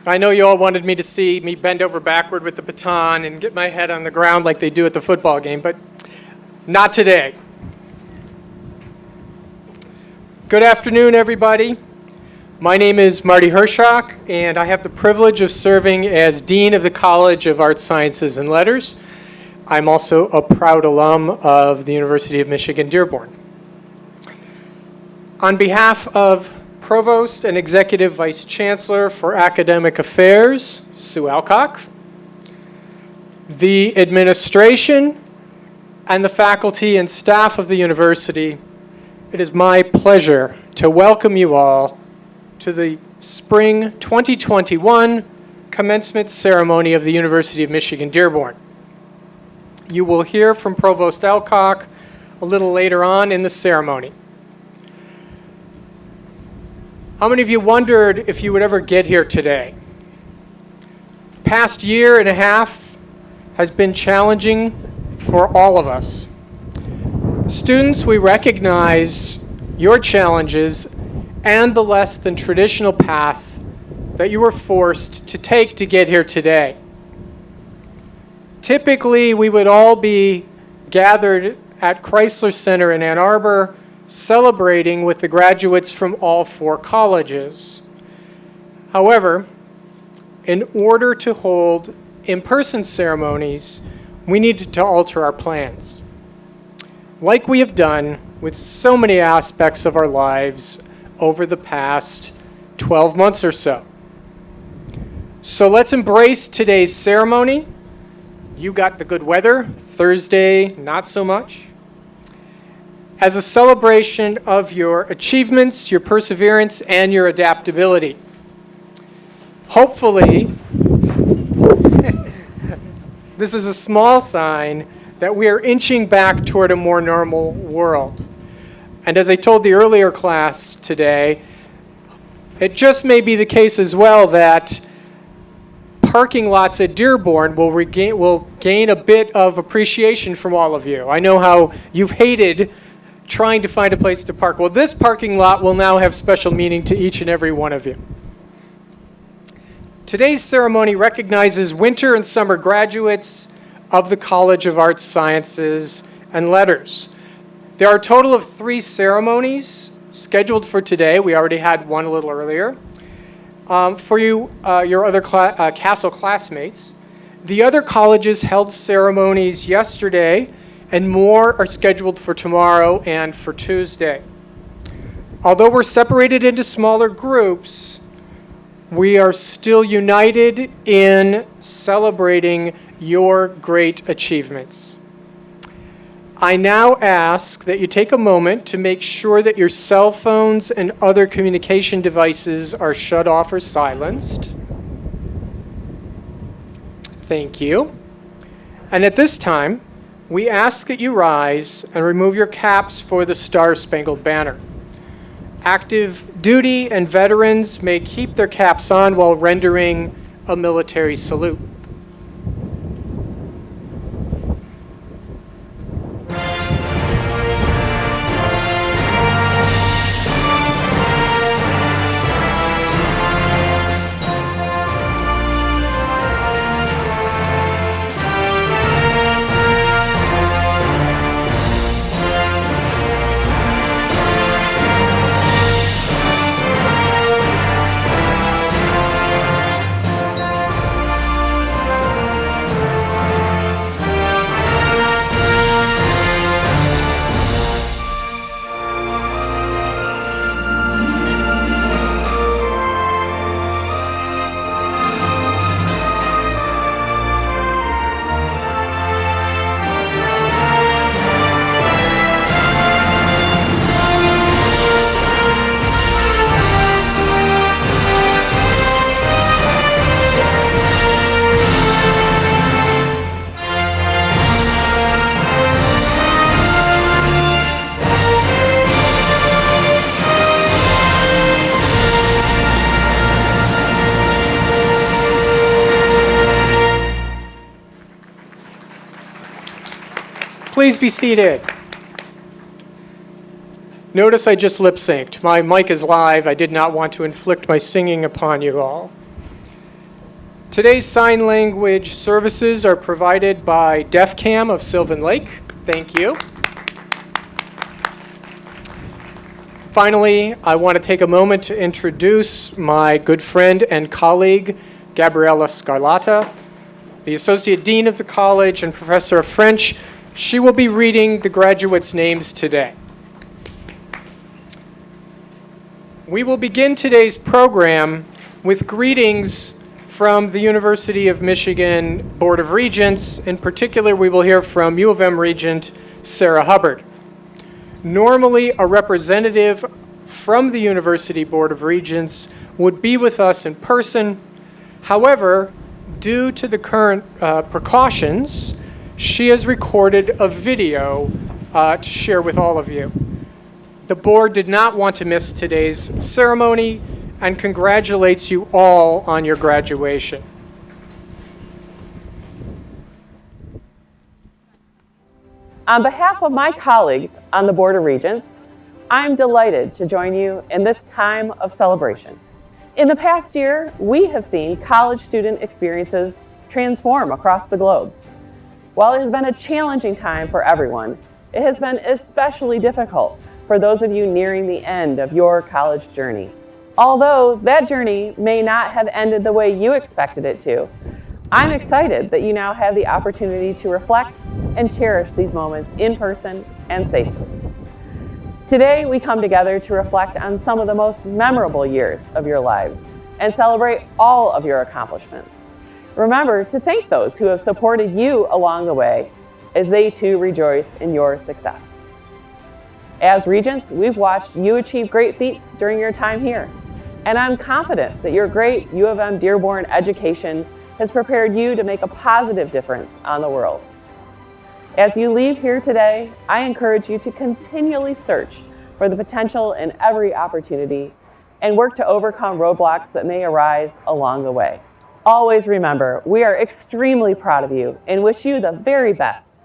I know you all wanted me to see me bend over backward with the baton and get my head on the ground like they do at the football game, but not today. Good afternoon, everybody. My name is Marty Hershock, and I have the privilege of serving as Dean of the College of Arts, Sciences, and Letters. I'm also a proud alum of the University of Michigan-Dearborn. On behalf of Provost and Executive Vice Chancellor for Academic Affairs, Sue Alcock, the administration, and the faculty and staff of the university, it is my pleasure to welcome you all to the Spring 2021 Commencement Ceremony of the University of Michigan-Dearborn. You will hear from Provost Alcock a little later on in the ceremony. How many of you wondered if you would ever get here today? The past year and a half has been challenging for all of us. Students, we recognize your challenges and the less than traditional path that you were forced to take to get here today. Typically, we would all be gathered at Chrysler Center in Ann Arbor celebrating with the graduates from all four colleges. However, in order to hold in-person ceremonies, we needed to alter our plans, like we have done with so many aspects of our lives over the past 12 months or so. So let's embrace today's ceremony. You got the good weather. Thursday, not so much. As a celebration of your achievements, your perseverance, and your adaptability. Hopefully, this is a small sign that we are inching back toward a more normal world. And as I told the earlier class today, it just may be the case as well that parking lots at Dearborn will gain a bit of appreciation from all of you. I know how you've hated trying to find a place to park. Well, this parking lot will now have special meaning to each and every one of you. Today's ceremony recognizes winter and summer graduates of the College of Arts, Sciences, and Letters. There are a total of 3 ceremonies scheduled for today. We already had one a little earlier. For you, your other CASL classmates, the other colleges held ceremonies yesterday, and more are scheduled for tomorrow and for Tuesday. Although we're separated into smaller groups, we are still united in celebrating your great achievements. I now ask that you take a moment to make sure that your cell phones and other communication devices are shut off or silenced. Thank you. And at this time, we ask that you rise and remove your caps for the Star-Spangled Banner. Active duty and veterans may keep their caps on while rendering a military salute. Please be seated. Notice I just lip synced. My mic is live. I did not want to inflict my singing upon you all. Today's sign language services are provided by DeafCam of Sylvan Lake. Thank you. Finally, I want to take a moment to introduce my good friend and colleague, Gabriella Scarlata, the Associate Dean of the College and Professor of French. She will be reading the graduates' names today. We will begin today's program with greetings from the University of Michigan Board of Regents. In particular, we will hear from U of M Regent Sarah Hubbard. Normally, a representative from the University Board of Regents would be with us in person. However, due to the current precautions, she has recorded a video to share with all of you. The board did not want to miss today's ceremony and congratulates you all on your graduation. On behalf of my colleagues on the Board of Regents, I'm delighted to join you in this time of celebration. In the past year, we have seen college student experiences transform across the globe. While it has been a challenging time for everyone, it has been especially difficult for those of you nearing the end of your college journey. Although that journey may not have ended the way you expected it to, I'm excited that you now have the opportunity to reflect and cherish these moments in person and safely. Today, we come together to reflect on some of the most memorable years of your lives and celebrate all of your accomplishments. Remember to thank those who have supported you along the way as they too rejoice in your success. As Regents, we've watched you achieve great feats during your time here, and I'm confident that your great U of M-Dearborn education has prepared you to make a positive difference on the world. As you leave here today, I encourage you to continually search for the potential in every opportunity and work to overcome roadblocks that may arise along the way. Always remember, we are extremely proud of you and wish you the very best.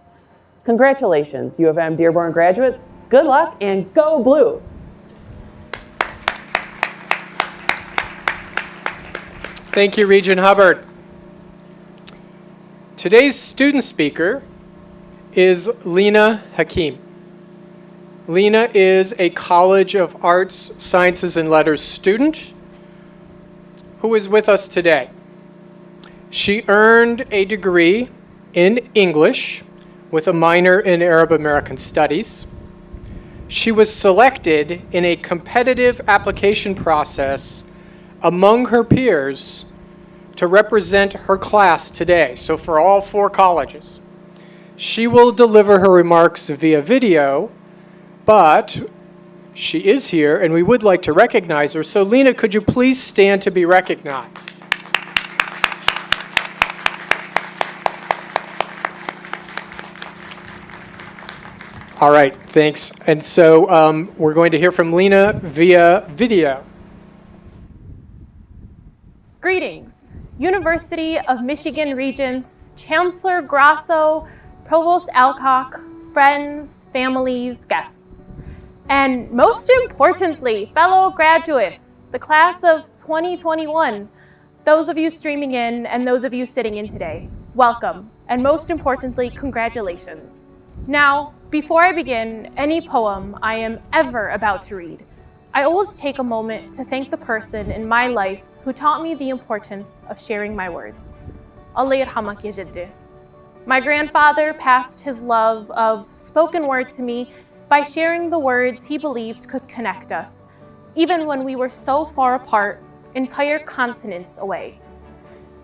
Congratulations, U of M-Dearborn graduates. Good luck and go blue! Thank you, Regent Hubbard. Today's student speaker is Lena Hakim. Lena is a College of Arts, Sciences, and Letters student who is with us today. She earned a degree in English with a minor in Arab American Studies. She was selected in a competitive application process among her peers to represent her class today, so for all 4 colleges. She will deliver her remarks via video, but she is here and we would like to recognize her. So Lena, could you please stand to be recognized? All right, thanks. And so we're going to hear from Lena via video. Greetings, University of Michigan Regents, Chancellor Grasso, Provost Alcock, friends, families, guests, and most importantly, fellow graduates, the class of 2021, those of you streaming in and those of you sitting in today, welcome, and most importantly, congratulations. Now, before I begin any poem I am ever about to read, I always take a moment to thank the person in my life who taught me the importance of sharing my words. Allah yarhamak ya jaddi. My grandfather passed his love of spoken word to me by sharing the words he believed could connect us, even when we were so far apart, entire continents away.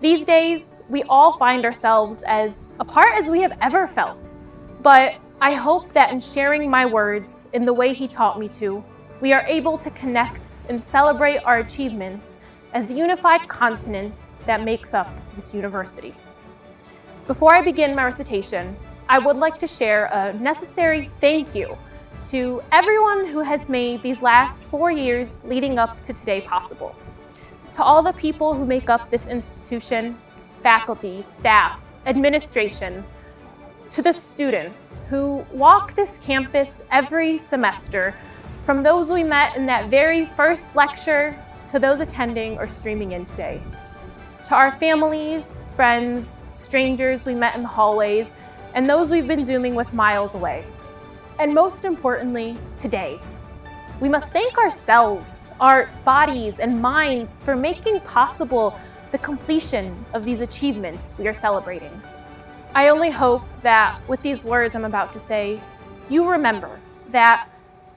These days, we all find ourselves as apart as we have ever felt, but I hope that in sharing my words in the way he taught me to, we are able to connect and celebrate our achievements as the unified continent that makes up this university. Before I begin my recitation, I would like to share a necessary thank you to everyone who has made these last 4 years leading up to today possible. To all the people who make up this institution, faculty, staff, administration, to the students who walk this campus every semester, from those we met in that very first lecture to those attending or streaming in today. to our families, friends, strangers we met in the hallways, and those we've been Zooming with miles away. And most importantly, today. We must thank ourselves, our bodies and minds for making possible the completion of these achievements we are celebrating. I only hope that with these words I'm about to say, you remember that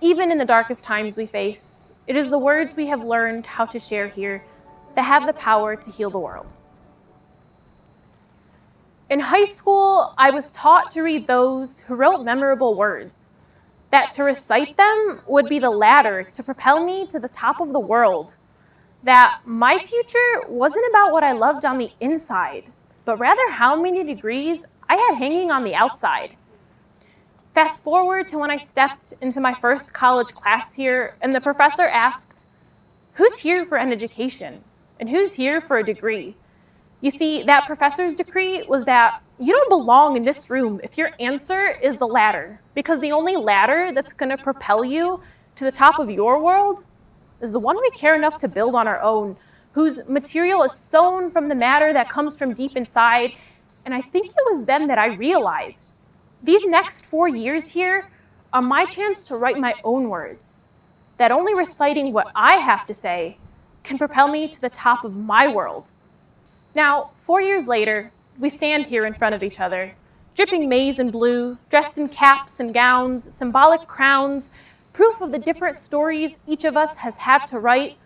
even in the darkest times we face, it is the words we have learned how to share here that have the power to heal the world. In high school, I was taught to read those who wrote memorable words, that to recite them would be the ladder to propel me to the top of the world, that my future wasn't about what I loved on the inside, but rather how many degrees I had hanging on the outside. Fast forward to when I stepped into my first college class here, and the professor asked, "Who's here for an education? And who's here for a degree?" You see, that professor's decree was that you don't belong in this room if your answer is the ladder, because the only ladder that's going to propel you to the top of your world is the one we care enough to build on our own, whose material is sewn from the matter that comes from deep inside. And I think it was then that I realized these next 4 years here are my chance to write my own words, that only reciting what I have to say can propel me to the top of my world. Now, 4 years later, we stand here in front of each other, dripping maize and blue, dressed in caps and gowns, symbolic crowns, proof of the different stories each of us has had to write,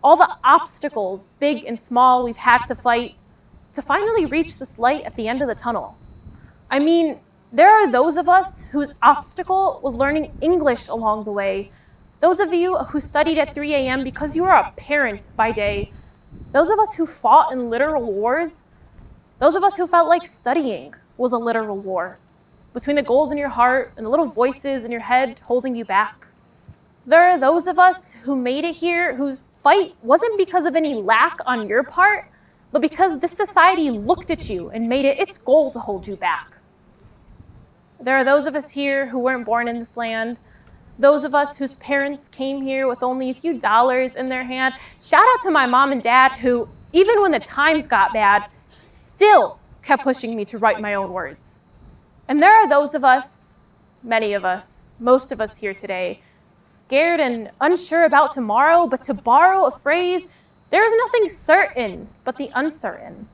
all the obstacles, big and small, we've had to fight to finally reach this light at the end of the tunnel. I mean, there are those of us whose obstacle was learning English along the way, those of you who studied at 3 a.m. because you are a parent by day, those of us who fought in literal wars, those of us who felt like studying was a literal war, between the goals in your heart and the little voices in your head holding you back. There are those of us who made it here whose fight wasn't because of any lack on your part, but because this society looked at you and made it its goal to hold you back. There are those of us here who weren't born in this land, those of us whose parents came here with only a few dollars in their hand. Shout out to my mom and dad who, even when the times got bad, still kept pushing me to write my own words. And there are those of us, many of us, most of us here today, scared and unsure about tomorrow, but to borrow a phrase, there is nothing certain but the uncertain.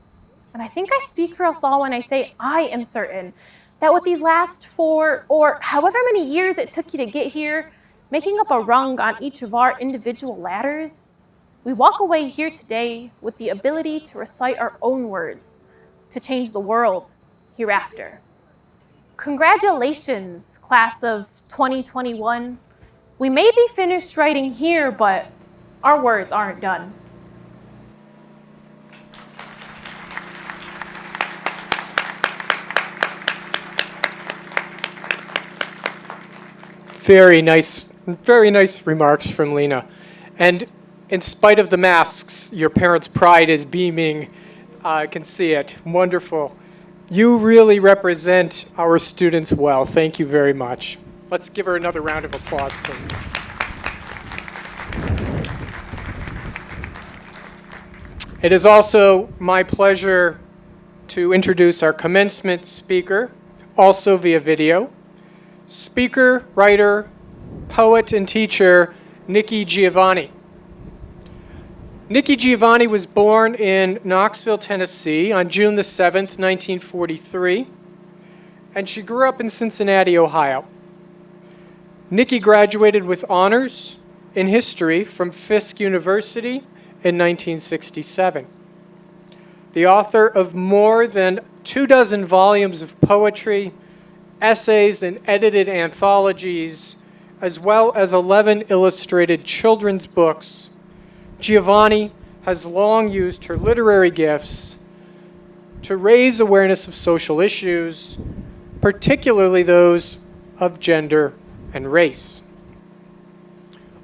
And I think I speak for us all when I say I am certain that with these last 4 or however many years it took you to get here, making up a rung on each of our individual ladders, we walk away here today with the ability to recite our own words, to change the world hereafter. Congratulations, class of 2021. We may be finished writing here, but our words aren't done. Very nice remarks from Lena. And in spite of the masks, your parents' pride is beaming. I can see it. Wonderful. You really represent our students well. Thank you very much. Let's give her another round of applause, please. It is also my pleasure to introduce our commencement speaker, also via video. Speaker, writer, poet, and teacher, Nikki Giovanni. Nikki Giovanni was born in Knoxville, Tennessee on June the 7th, 1943, and she grew up in Cincinnati, Ohio. Nikki graduated with honors in history from Fisk University in 1967. The author of more than 24 volumes of poetry, essays, and edited anthologies, as well as 11 illustrated children's books, Giovanni has long used her literary gifts to raise awareness of social issues, particularly those of gender and race.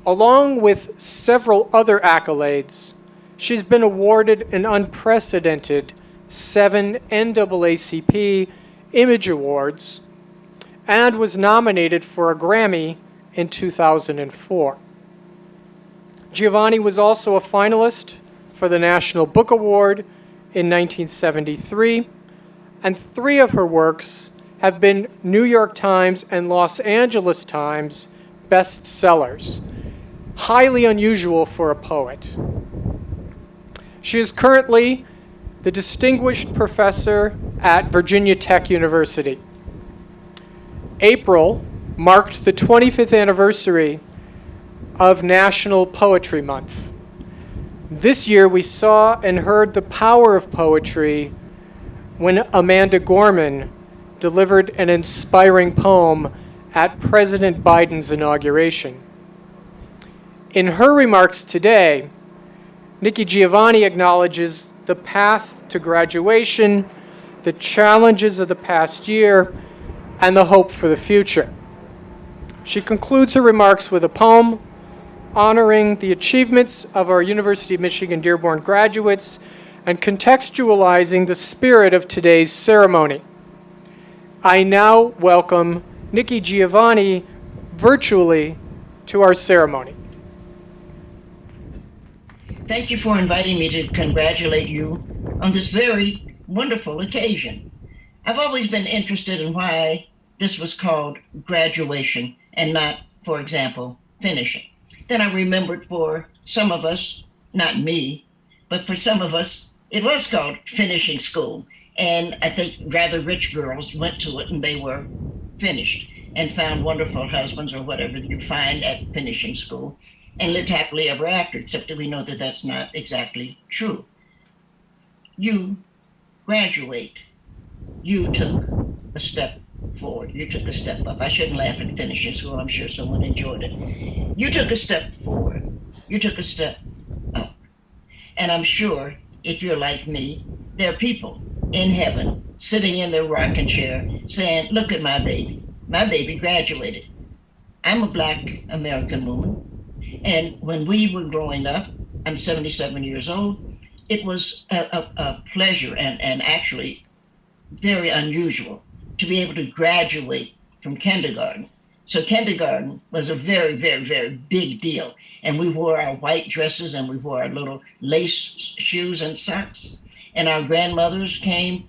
Along with several other accolades, she's been awarded an unprecedented 7 NAACP Image Awards and was nominated for a Grammy in 2004. Giovanni was also a finalist for the National Book Award in 1973, and 3 of her works have been New York Times and Los Angeles Times bestsellers, highly unusual for a poet. She is currently the Distinguished Professor at Virginia Tech University. April marked the 25th anniversary of National Poetry Month. This year we saw and heard the power of poetry when Amanda Gorman delivered an inspiring poem at President Biden's inauguration. In her remarks today, Nikki Giovanni acknowledges the path to graduation, the challenges of the past year, and the hope for the future. She concludes her remarks with a poem honoring the achievements of our University of Michigan-Dearborn graduates and contextualizing the spirit of today's ceremony. I now welcome Nikki Giovanni virtually to our ceremony. Thank you for inviting me to congratulate you on this very wonderful occasion. I've always been interested in why this was called graduation and not, for example, finishing. Then I remembered for some of us, not me, but for some of us, it was called finishing school. And I think rather rich girls went to it and they were finished and found wonderful husbands or whatever you find at finishing school and lived happily ever after, except that we know that that's not exactly true. You graduate. You took a step forward. You took a step up. I shouldn't laugh at finishing school. I'm sure someone enjoyed it. You took a step forward. You took a step up. And I'm sure if you're like me, there are people in heaven sitting in their rocking chair saying, look at my baby. My baby graduated. I'm a Black American woman. And when we were growing up, I'm 77 years old, it was a pleasure and actually very unusual to be able to graduate from kindergarten. So kindergarten was a very, very, very big deal. And we wore our white dresses and we wore our little lace shoes and socks. And our grandmothers came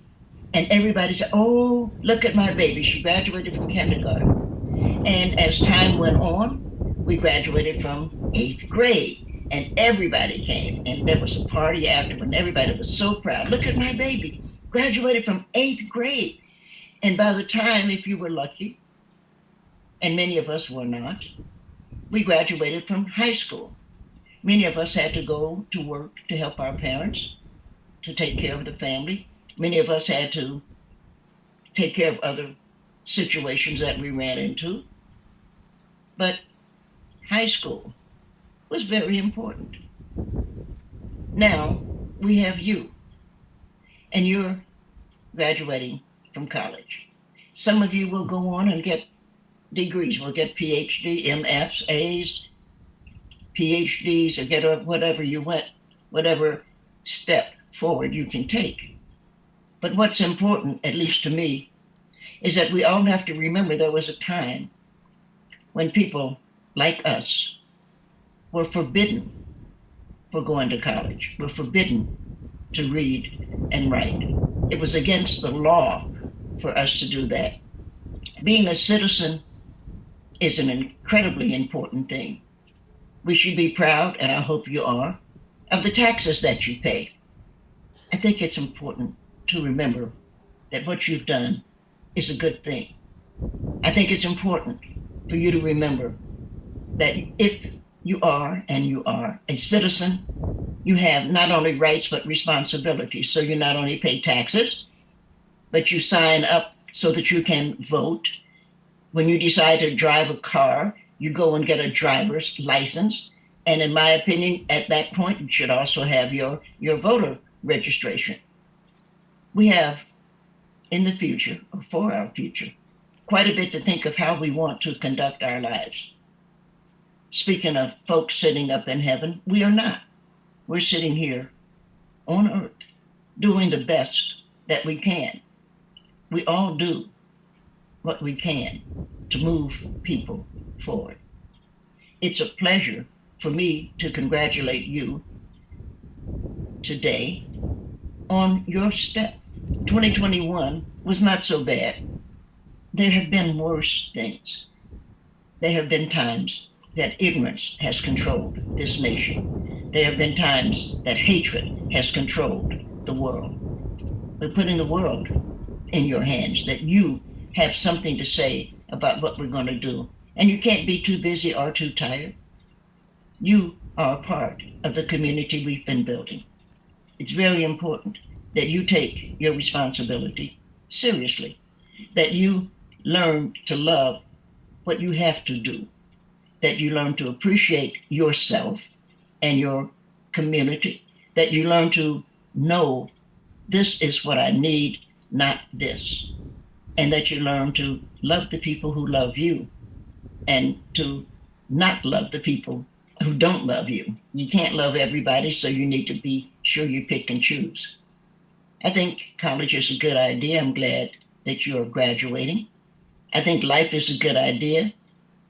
and everybody said, oh, look at my baby. She graduated from kindergarten. And as time went on, we graduated from 8th grade and everybody came and there was a party after and everybody was so proud. Look at my baby, graduated from 8th grade. And by the time, if you were lucky, and many of us were not, we graduated from high school. Many of us had to go to work to help our parents, to take care of the family. Many of us had to take care of other situations that we ran into. But high school was very important. Now we have you, and you're graduating from college. Some of you will go on and get degrees, will get PhD, MFs, A's, PhDs, or get whatever you went, whatever step forward you can take. But what's important, at least to me, is that we all have to remember there was a time when people like us were forbidden for going to college, were forbidden to read and write. It was against the law for us to do that. Being a citizen is an incredibly important thing. We should be proud, and I hope you are, of the taxes that you pay. I think it's important to remember that what you've done is a good thing. I think it's important for you to remember that if you are, and you are, a citizen, you have not only rights but responsibilities. So you not only pay taxes, but you sign up so that you can vote. When you decide to drive a car, you go and get a driver's license. And in my opinion, at that point, you should also have your voter registration. We have, in the future, or for our future, quite a bit to think of how we want to conduct our lives. Speaking of folks sitting up in heaven, we are not. We're sitting here on earth doing the best that we can. We all do what we can to move people forward. It's a pleasure for me to congratulate you today on your step. 2021 was not so bad. There have been worse things. There have been times that ignorance has controlled this nation. There have been times that hatred has controlled the world. We're putting the world in your hands, that you have something to say about what we're going to do. And you can't be too busy or too tired. You are a part of the community we've been building. It's very important that you take your responsibility seriously, that you learn to love what you have to do, that you learn to appreciate yourself and your community, that you learn to know this is what I need, not this, and that you learn to love the people who love you and to not love the people who don't love you. You can't love everybody, so you need to be sure you pick and choose. I think college is a good idea. I'm glad that you are graduating. I think life is a good idea.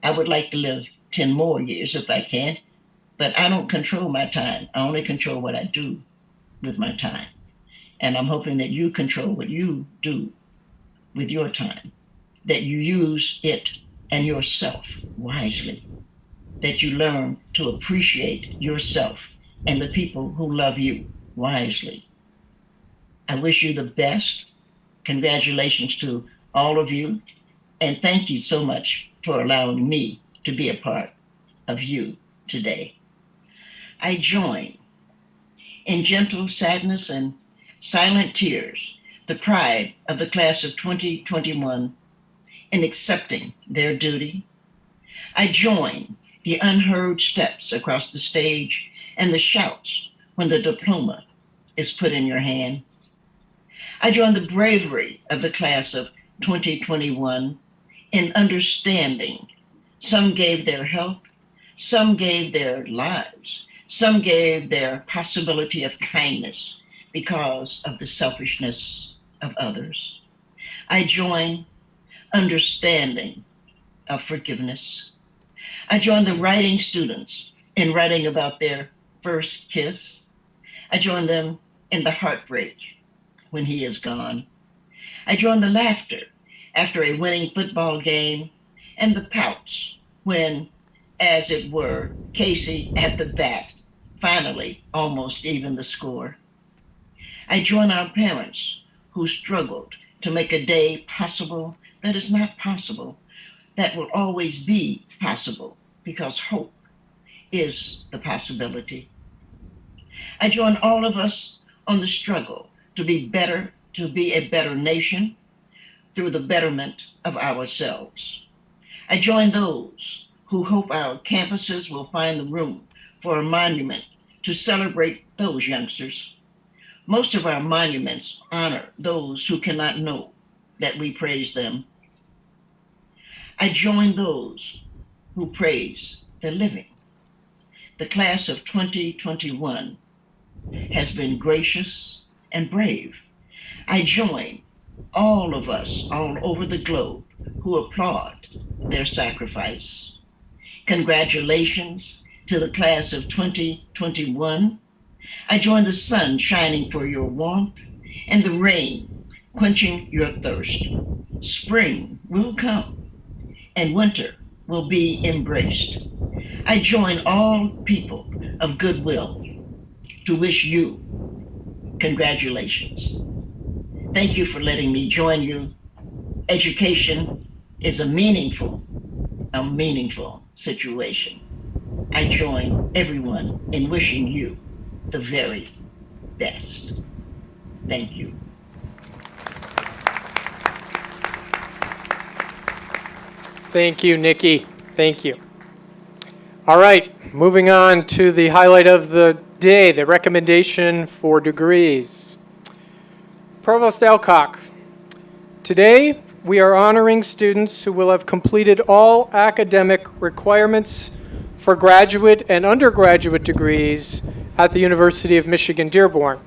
I would like to live 10 more years if I can, but I don't control my time. I only control what I do with my time. And I'm hoping that you control what you do with your time, that you use it and yourself wisely, that you learn to appreciate yourself and the people who love you wisely. I wish you the best. Congratulations to all of you. And thank you so much for allowing me to be a part of you today. I join in gentle sadness and silent tears the pride of the class of 2021 in accepting their duty. I join the unheard steps across the stage and the shouts when the diploma is put in your hand. I join the bravery of the class of 2021 in understanding. Some gave their health, some gave their lives, some gave their possibility of kindness because of the selfishness of others. I join understanding of forgiveness. I join the writing students in writing about their first kiss. I join them in the heartbreak when he is gone. I join the laughter after a winning football game and the pouts when, as it were, Casey at the bat finally almost evened the score. I join our parents who struggled to make a day possible that is not possible, that will always be possible because hope is the possibility. I join all of us on the struggle to be better, to be a better nation through the betterment of ourselves. I join those who hope our campuses will find the room for a monument to celebrate those youngsters. Most of our monuments honor those who cannot know that we praise them. I join those who praise the living. The class of 2021 has been gracious and brave. I join all of us all over the globe who applaud their sacrifice. Congratulations to the class of 2021. I join the sun shining for your warmth and the rain quenching your thirst. Spring will come and winter will be embraced. I join all people of goodwill to wish you congratulations. Thank you for letting me join you. Education is a meaningful situation. I join everyone in wishing you the very best. Thank you. Thank you, Nikki. Thank you. All right, moving on to the highlight of the day, the recommendation for degrees. Provost Alcock, today we are honoring students who will have completed all academic requirements for graduate and undergraduate degrees at the University of Michigan-Dearborn.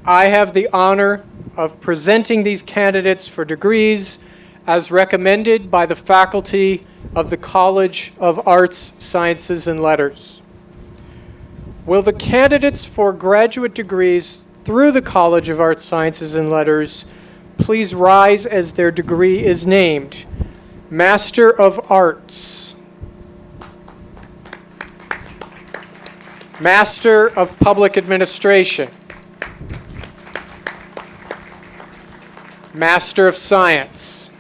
I have the honor of presenting these candidates for degrees as recommended by the faculty of the College of Arts, Sciences, and Letters. Will the candidates for graduate degrees through the College of Arts, Sciences, and Letters, please rise as their degree is named. Master of Arts. Master of Public Administration. Master of Science.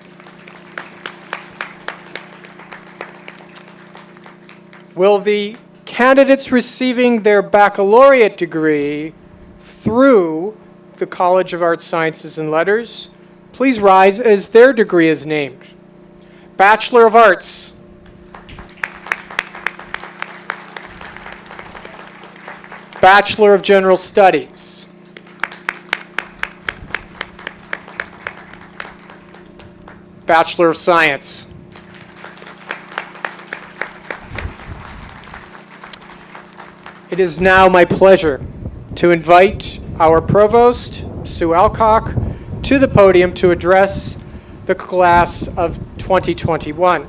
Will the candidates receiving their baccalaureate degree through the College of Arts, Sciences, and Letters please rise as their degree is named? Bachelor of Arts. Bachelor of General Studies. Bachelor of Science. It is now my pleasure to invite our Provost, Sue Alcock, to the podium to address the class of 2021.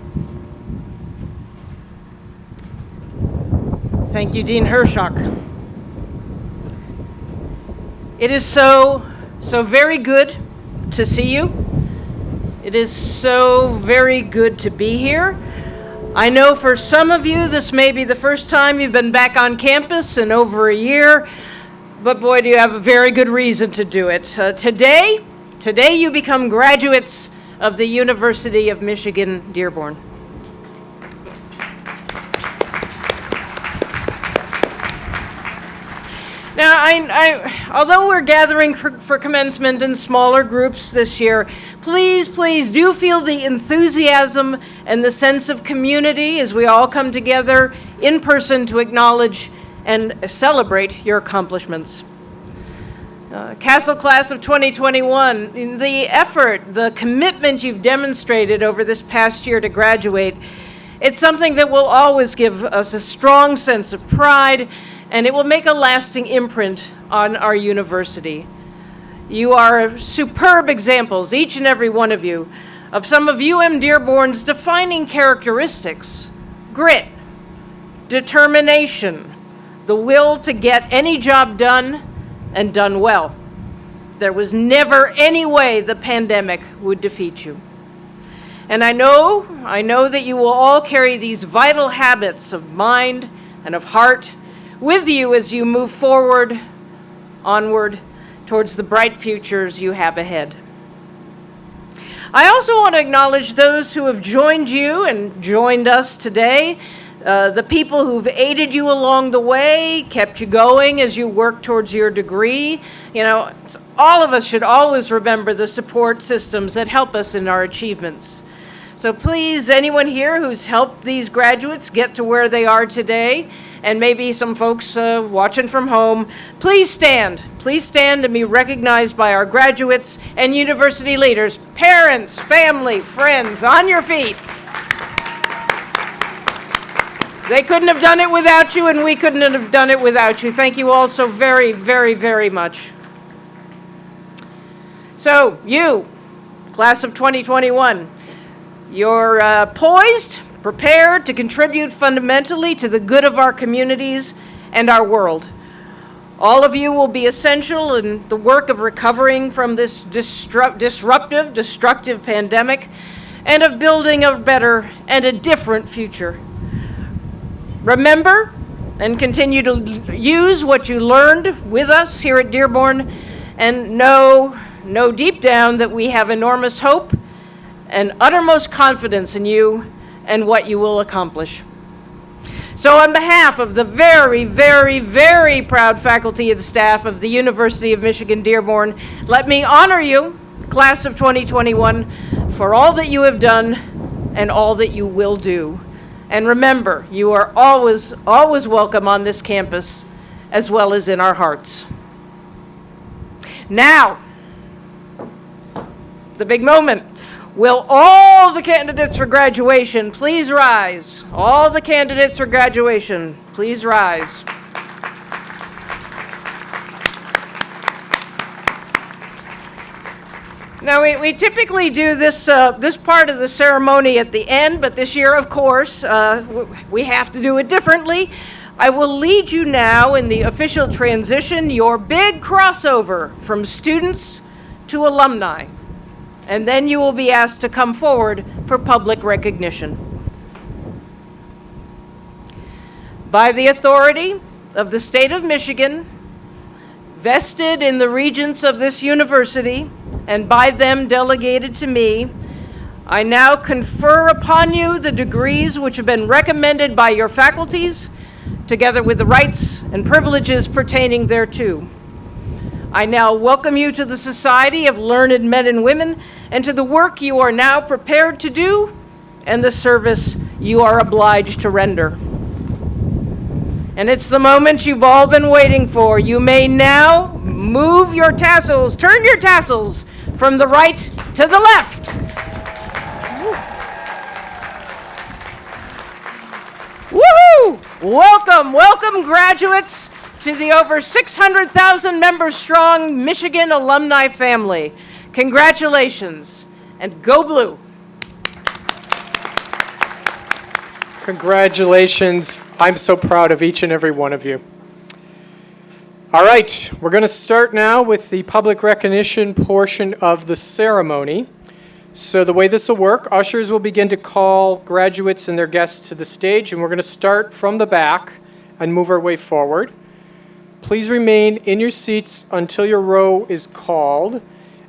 Thank you, Dean Hershock. It is so very good to see you. It is so very good to be here. I know for some of you, this may be the first time you've been back on campus in over a year, but boy, do you have a very good reason to do it. Today you become graduates of the University of Michigan-Dearborn. Now, although we're gathering for commencement in smaller groups this year, please do feel the enthusiasm and the sense of community as we all come together in person to acknowledge and celebrate your accomplishments. CASL class of 2021, the effort, the commitment you've demonstrated over this past year to graduate, it's something that will always give us a strong sense of pride, and it will make a lasting imprint on our university. You are superb examples, each and every one of you, of some of UM-Dearborn's defining characteristics: grit, determination, the will to get any job done and done well. There was never any way the pandemic would defeat you. And I know that you will all carry these vital habits of mind and of heart with you as you move forward, onward, towards the bright futures you have ahead. I also want to acknowledge those who have joined you and joined us today, the people who've aided you along the way, kept you going as you work towards your degree. You know, all of us should always remember the support systems that help us in our achievements. So please, anyone here who's helped these graduates get to where they are today, and maybe some folks watching from home, please stand and be recognized by our graduates and university leaders, parents, family, friends, on your feet. They couldn't have done it without you, and we couldn't have done it without you. Thank you all so very, very, very much. So, you, class of 2021, you're poised, prepared to contribute fundamentally to the good of our communities and our world. All of you will be essential in the work of recovering from this disruptive, destructive pandemic and of building a better and a different future. Remember and continue to use what you learned with us here at Dearborn, and know deep down that we have enormous hope and uttermost confidence in you and what you will accomplish. So on behalf of the very, very, very proud faculty and staff of the University of Michigan-Dearborn, let me honor you, class of 2021, for all that you have done and all that you will do. And remember, you are always, always welcome on this campus, as well as in our hearts. Now, the big moment. Will all the candidates for graduation please rise? All the candidates for graduation, please rise. Now, we typically do this part of the ceremony at the end, but this year, of course, we have to do it differently. I will lead you now in the official transition, your big crossover from students to alumni. And then you will be asked to come forward for public recognition. By the authority of the state of Michigan, vested in the regents of this university, and by them delegated to me, I now confer upon you the degrees which have been recommended by your faculties, together with the rights and privileges pertaining thereto. I now welcome you to the society of learned men and women, and to the work you are now prepared to do, and the service you are obliged to render. And it's the moment you've all been waiting for. You may now move your tassels, turn your tassels from the right to the left. Woohoo! Welcome, welcome graduates to the over 600,000 member strong Michigan alumni family. Congratulations, and go blue. Congratulations. I'm so proud of each and every one of you. All right, we're going to start now with the public recognition portion of the ceremony. So the way this will work, ushers will begin to call graduates and their guests to the stage, and we're going to start from the back and move our way forward. Please remain in your seats until your row is called.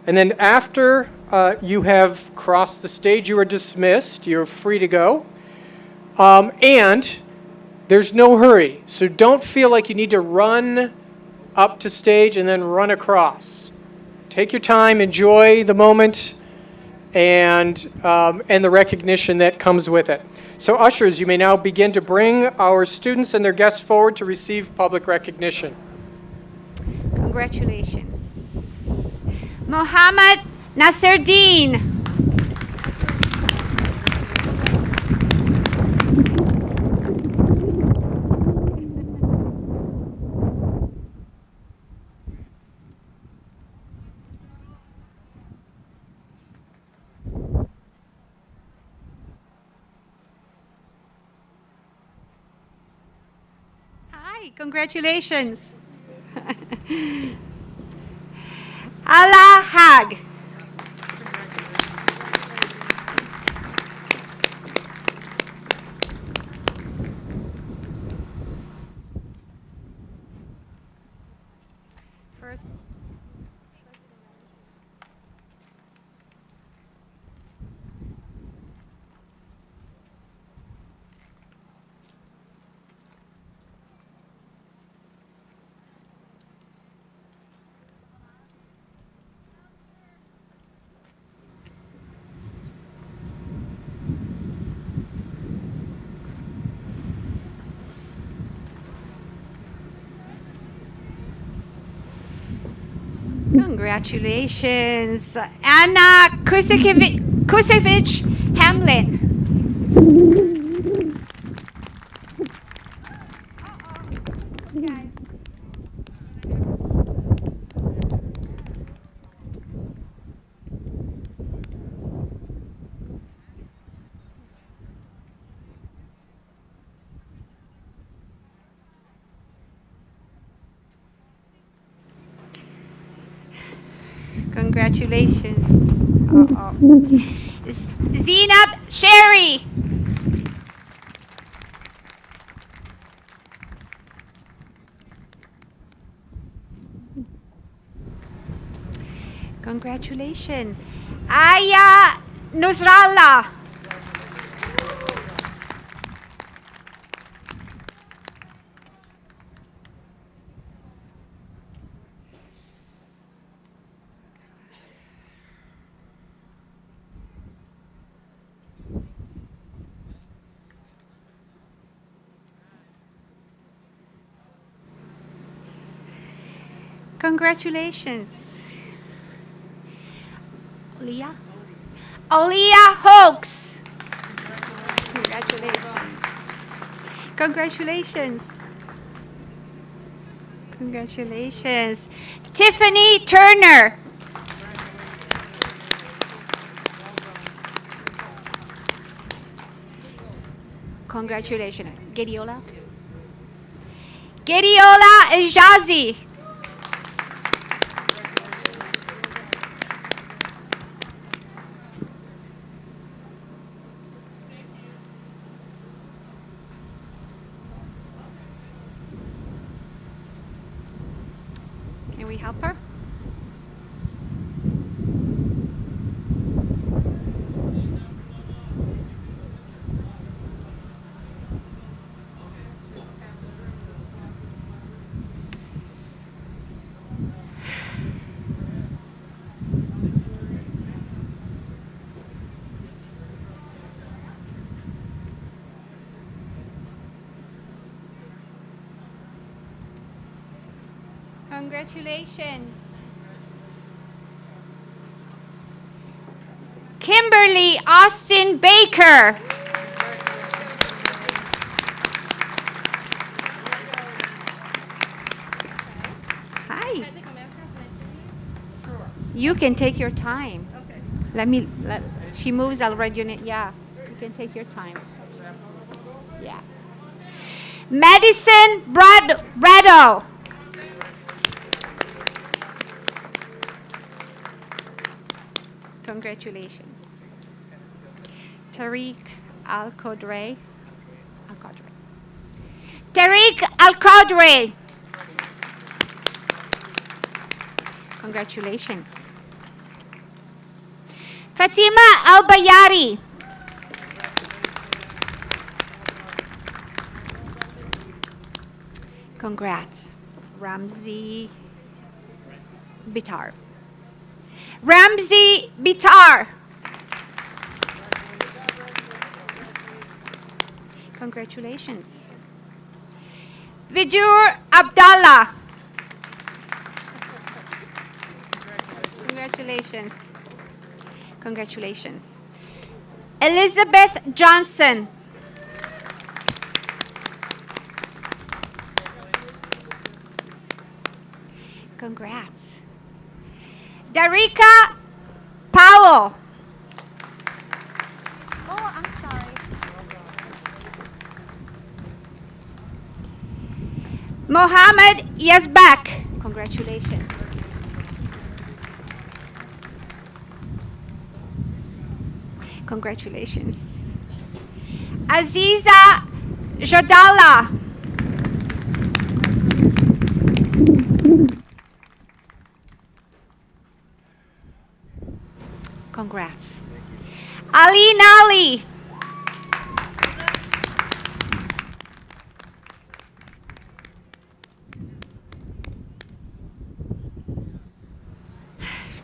And then after you have crossed the stage, you are dismissed. You're free to go. And there's no hurry, so don't feel like you need to run up to stage and then run across. Take your time, enjoy the moment, and the recognition that comes with it. So ushers, you may now begin to bring our students and their guests forward to receive public recognition. Congratulations. Mohammed Nasruddin. Congratulations. Allah Hag. First. Congratulations, Anna Kusevich Hamlin. Congratulations. Zainab Sherry. Congratulations. Aya Nusrallah. Congratulations. Aliyah Hoax. Congratulations. Congratulations. Congratulations. Tiffany Turner. Congratulations. Gediola. Gediola Eljazi. Can we help her? Congratulations. Kimberly Austin Baker. Hi. You can take your time. Okay. She moves, I'll write your name. Yeah, you can take your time. Yeah. Madison Brado. Congratulations. Tariq Al-Qadri. Tariq Al-Qadri. Congratulations. Fatima Al-Bayari. Congrats. Ramzi Bitar. Ramzi Bitar. Congratulations. Vidur Abdallah. Congratulations. Congratulations. Elizabeth Johnson. Congrats. Darika Powell. Oh, I'm sorry. Mohammed Yazbak. Congratulations. Congratulations. Aziza Jadala. Congrats. Ali Nali.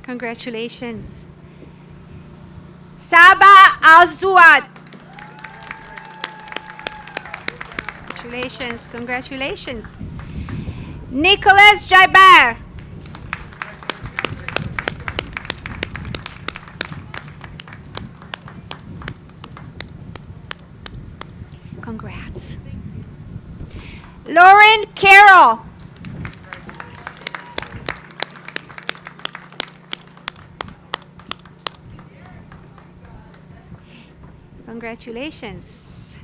Congratulations. Saba Al-Zuad. Congratulations, congratulations. Nicholas Jaiber. Congrats. Lauren Carroll. Congratulations.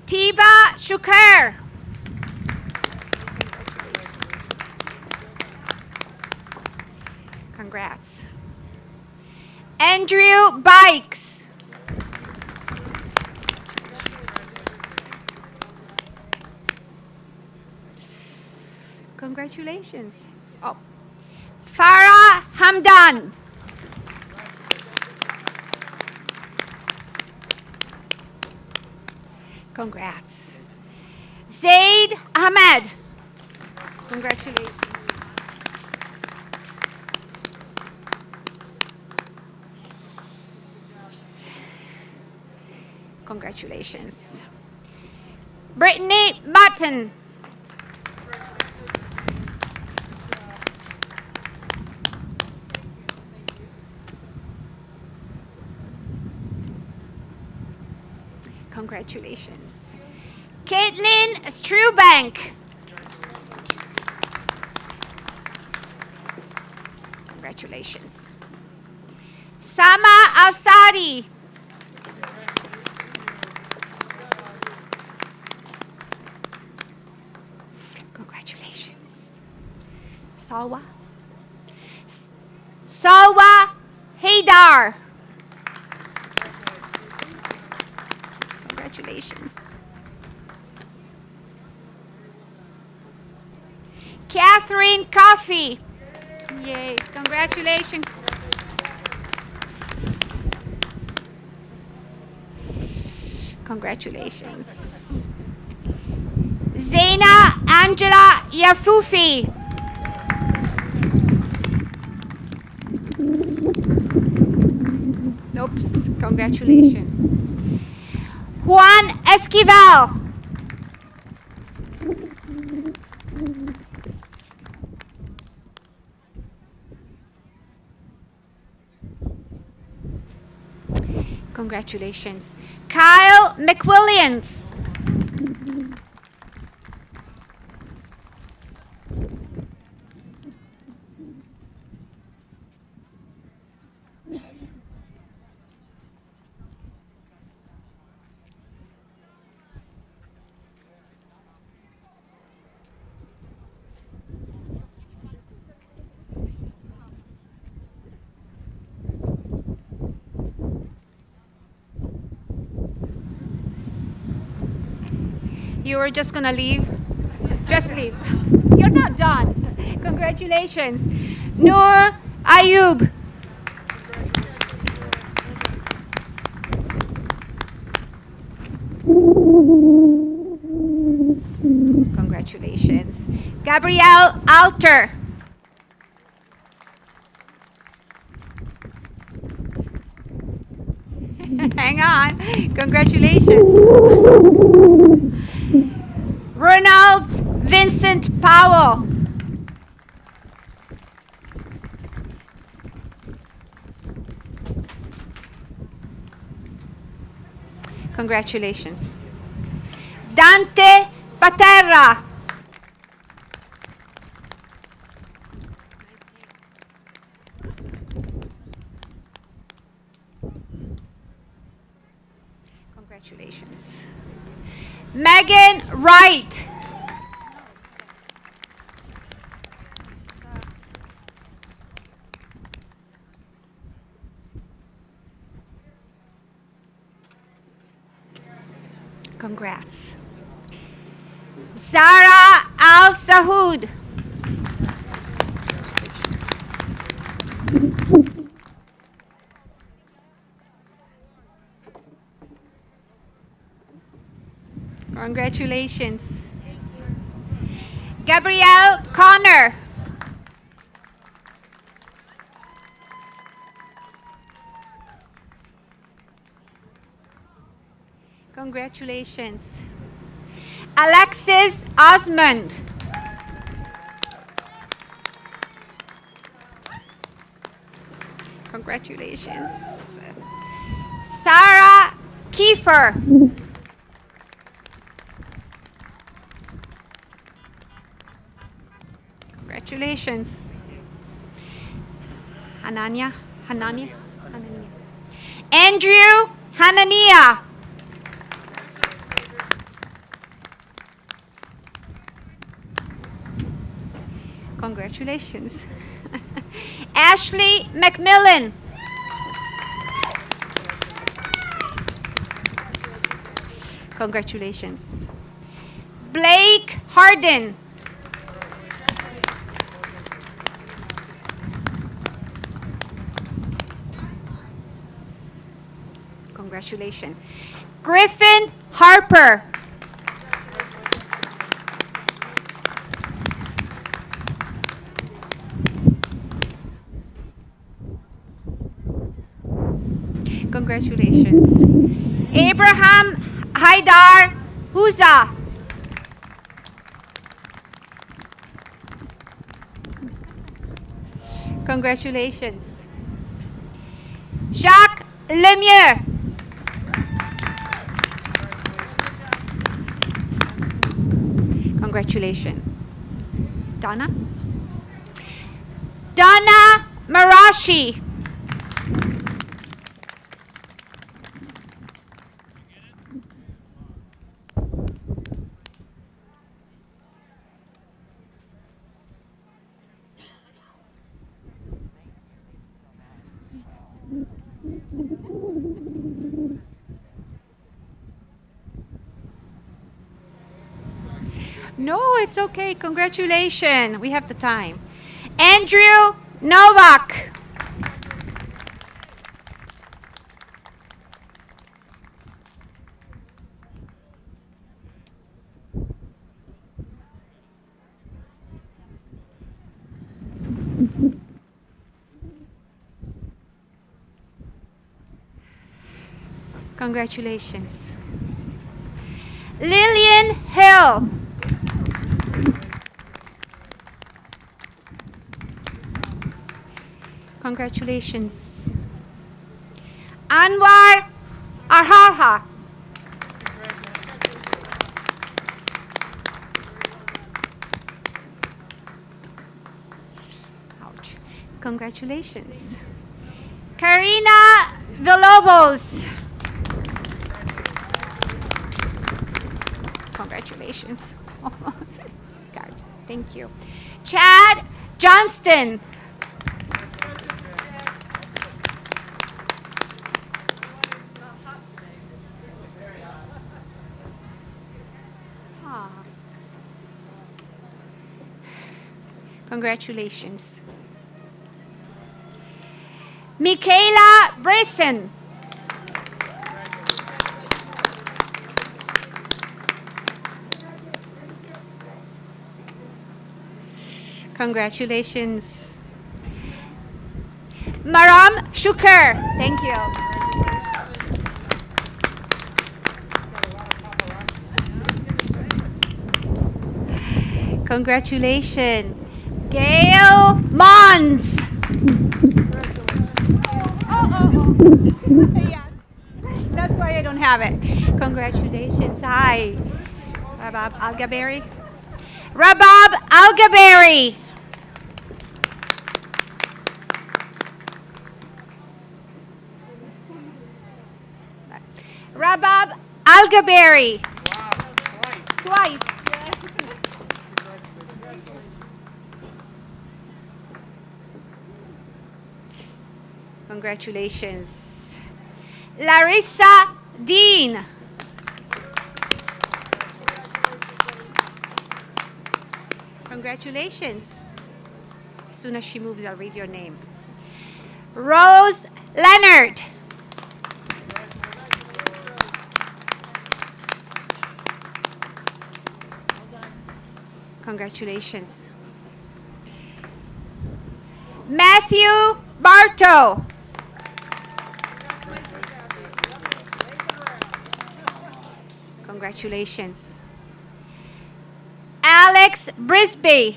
Tiba Shukair. Congrats. Andrew Bikes. Congratulations. Oh. Farah Hamdan. Congrats. Zaid Ahmed. Congratulations. Congratulations. Brittany Button. Congratulations. Caitlin Strubank. Congratulations. Sama Al-Sadi. Salwa. Salwa Haydar. Congratulations. Catherine Coffey. Yay, congratulations. Congratulations. Zaina Angela Yafufi. Oops, congratulations. Juan Esquivel. Congratulations. Kyle McWilliams. You were just gonna leave? Just leave. You're not done. Congratulations. Noor Ayub. Congratulations. Gabrielle Alter. Hang on. Congratulations. Ronald Vincent Powell. Congratulations. Dante Paterra. Congratulations. Megan Wright. Congrats. Zara Al Sahoud. Congratulations. Gabrielle Connor. Congratulations. Alexis Osmond. Congratulations. Sarah Kiefer. Congratulations. Hanania. Andrew Hanania. Congratulations. Ashley McMillan. Congratulations. Blake Harden. Congratulations. Griffin Harper. Congratulations. Abraham Haidar Huza. Congratulations. Jacques Lemieux. Congratulations. Donna Marashi. No, it's okay. Congratulations. We have the time. Andrew Novak. Congratulations. Lillian Hill. Congratulations. Anwar Arhaha. Ouch. Congratulations. Karina Villalobos. Congratulations. God, thank you. Chad Johnston. Ah. Congratulations. Michaela Brisson. Congratulations. Maram Shukar. Thank you. Congratulations. Gail Mons. Yes. That's why I don't have it. Congratulations. Hi. Rabab Algaberi. Rabab Algaberi. Rabab Algaberi. Wow, twice. Congratulations. Larissa Dean. Congratulations. As soon as she moves, I'll read your name. Rose Leonard. Congratulations. Matthew Barto. Congratulations. Alex Brisby.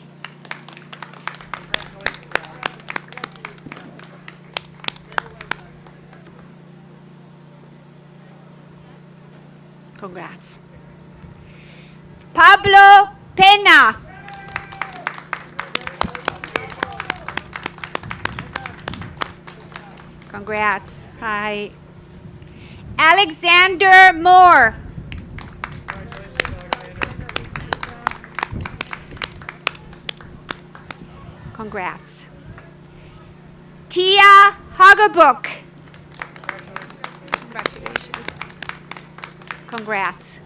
Congrats. Pablo Pena. Congrats. Hi. Alexander Moore. Congrats. Tia Hagabook. Congratulations. Congrats.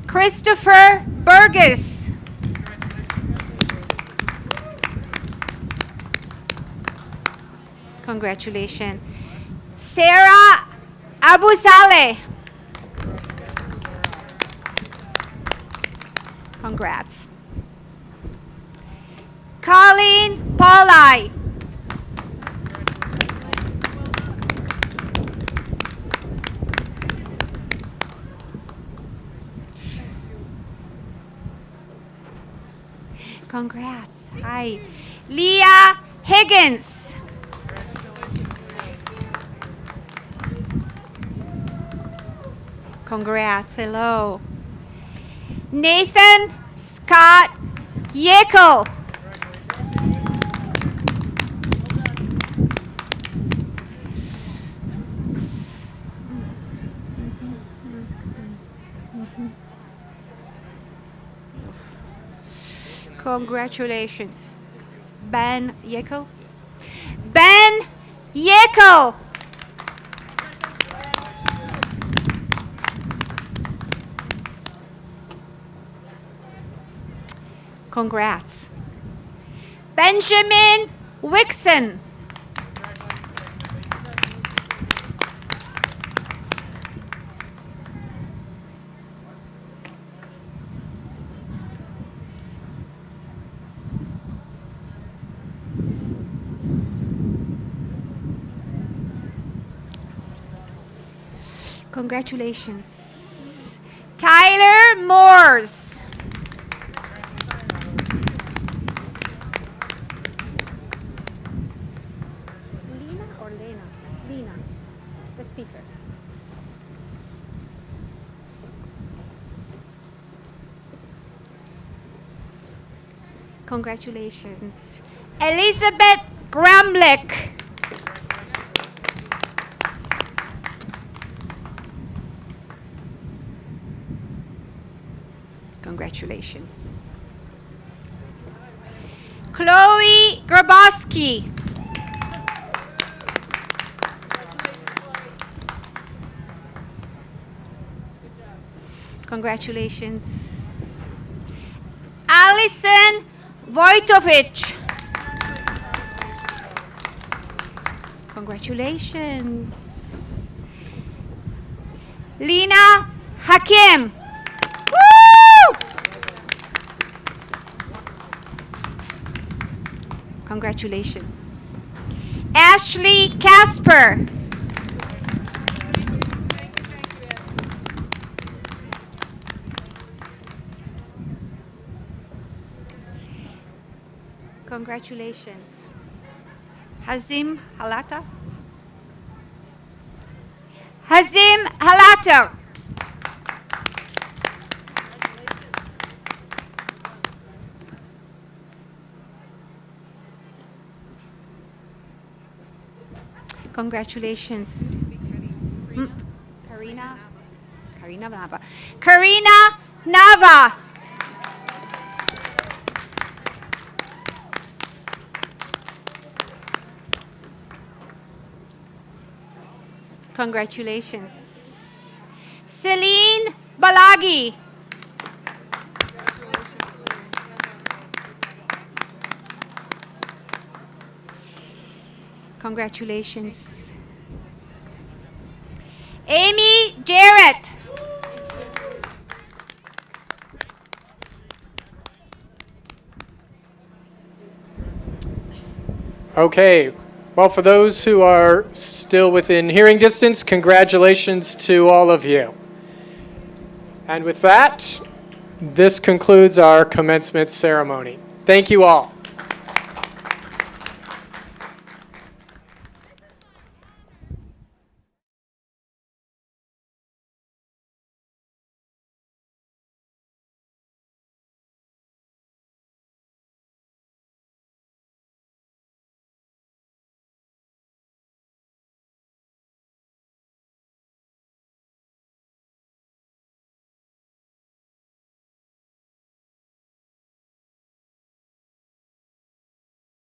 Christopher Burgess. Congratulations. Sarah Abu Saleh. Congrats. Colleen Paulai. Congrats. Hi. Leah Higgins. Congrats. Hello. Nathan Scott Yeko. Congratulations. Ben Yeko. Ben Yeko. Congrats. Benjamin Wixon. Congratulations. Tyler Morse. Lena or Lena? Lena, the speaker. Congratulations. Elizabeth Gramlich. Congratulations. Chloe Grabowski. Congratulations. Alison Vojtovich. Congratulations. Lina Hakim. Woo! Congratulations. Ashley Casper. Congratulations. Hazim Halata. Hazim Halata. Congratulations. Karina Nava. Karina Nava. Congratulations. Celine Balagi. Congratulations. Amy Jarrett. Okay. Well, for those who are still within hearing distance, congratulations to all of you. And with that, this concludes our commencement ceremony. Thank you all.